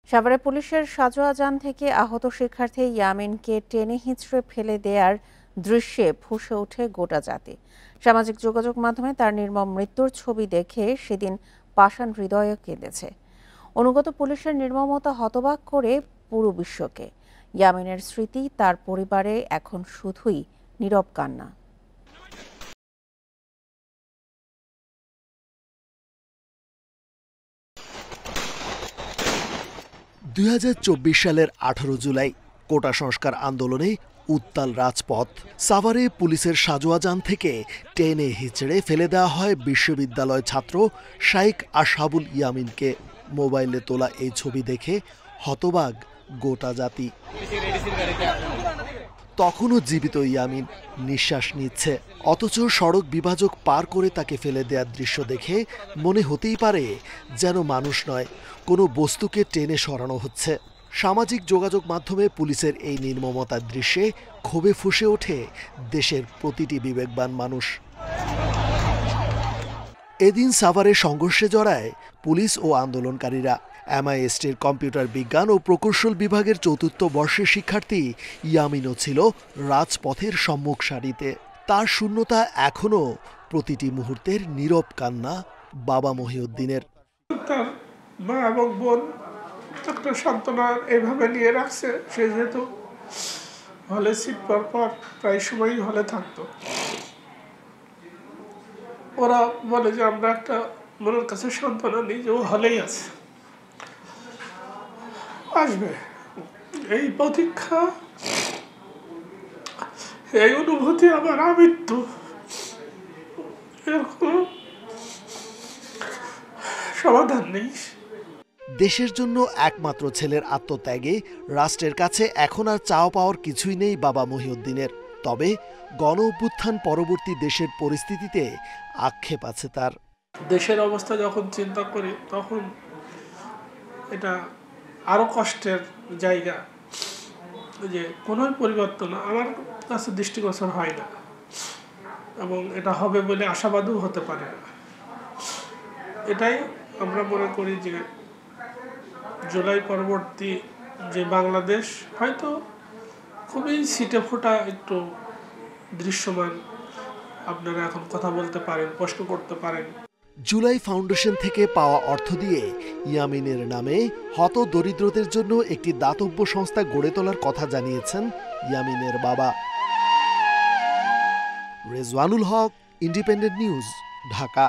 সাভারে পুলিশের সাজোয়া যান থেকে আহত শিক্ষার্থী ইয়ামিনকে টেনে হিঁচড়ে ফেলে দেওয়ার দৃশ্যে ফুঁসে ওঠে গোটা জাতি। সামাজিক যোগাযোগ মাধ্যমে তার নির্মম মৃত্যুর ছবি দেখে সেদিন পাষাণ হৃদয়ে কেঁদেছে। অনুগত পুলিশের নির্মমতা হতবাক করে পুরো বিশ্বকে। ইয়ামিনের স্মৃতি, তার পরিবারে এখন শুধুই নীরব কান্না। 2024 সালের 18 জুলাই কোটা সংস্কার আন্দোলনে উত্তাল রাজপথ। সাভারে পুলিশের সাজোয়া যান থেকে টেনে হিচড়ে ফেলে দেওয়া হয় বিশ্ববিদ্যালয় ছাত্র শাইখ আশহাবুল ইয়ামিনকে। মোবাইলে তোলা এই ছবি দেখে হতবাক গোটা জাতি। তখনও জীবিত ইয়ামিন নিঃশ্বাস নিচ্ছে, অথচ সড়ক বিভাজক পার করে তাকে ফেলে দেওয়ার দৃশ্য দেখে মনে হতেই পারে যেন মানুষ নয়, কোনো বস্তুকে টেনে সরানো হচ্ছে। সামাজিক যোগাযোগ মাধ্যমে পুলিশের এই নির্মমতার দৃশ্যে ক্ষোভে ফুঁসে ওঠে দেশের প্রতিটি বিবেকবান মানুষ। এদিন সাভারে সংঘর্ষে জড়ায় পুলিশ ও আন্দোলনকারীরা। MISTর কম্পিউটার বিজ্ঞান ও প্রকৌশল বিভাগের ৪র্থ বর্ষের শিক্ষার্থী ইয়ামিনও ছিল রাজপথের সম্মুখ সারিতে। তার শূন্যতা এখনও প্রতিটি মুহূর্তের নীরব কান্না বাবা মহিউদ্দিনের। তার মা এবং বোন একটা সান্ত্বনা এভাবে নিয়ে রাখছে। সে যেহেতু হলে সিট পর পর প্রায় সময়ই হলে থাকতো, ওরা বলে যে আমরা একটা মনের কাছে সান্ত্বনা নিই যে ও হলেই আছে, আসবে। এই প্রতীক্ষা, এই অনুভূতি আমার আমৃত্যু, এর কোনো সমাধান নেই। দেশের জন্য একমাত্র ছেলের আত্মত্যাগে রাষ্ট্রের কাছে এখন আর চাওয়া পাওয়ার কিছুই নেই বাবা মহিউদ্দিনের। তবে গণ অভ্যুত্থান পরবর্তী দেশের পরিস্থিতিতে আক্ষেপ আছে তার। দেশের অবস্থা যখন চিন্তা করি তখন এটা আরো কষ্টের জায়গা, যে কোনো পরিবর্তন আমার কাছে দৃষ্টিগোচর হয় না, এবং এটা হবে বলে আশাবাদও হতে পারে না। এটাই আমরা মনে করি যে জুলাই পরবর্তী যে বাংলাদেশ হয়তো খুবই ছিটে ফোটা একটু দৃশ্যমান। আপনারা এখন কথা বলতে পারেন, প্রশ্ন করতে পারেন। জুলাই ফাউন্ডেশন থেকে পাওয়া অর্থ দিয়ে ইয়ামিনের নামে হত দরিদ্রদের জন্য একটি দাতব্য সংস্থা গড়ে তোলার কথা জানিয়েছেন ইয়ামিনের বাবা। রেজওয়ানুল হক, ইন্ডিপেন্ডেন্ট নিউজ, ঢাকা।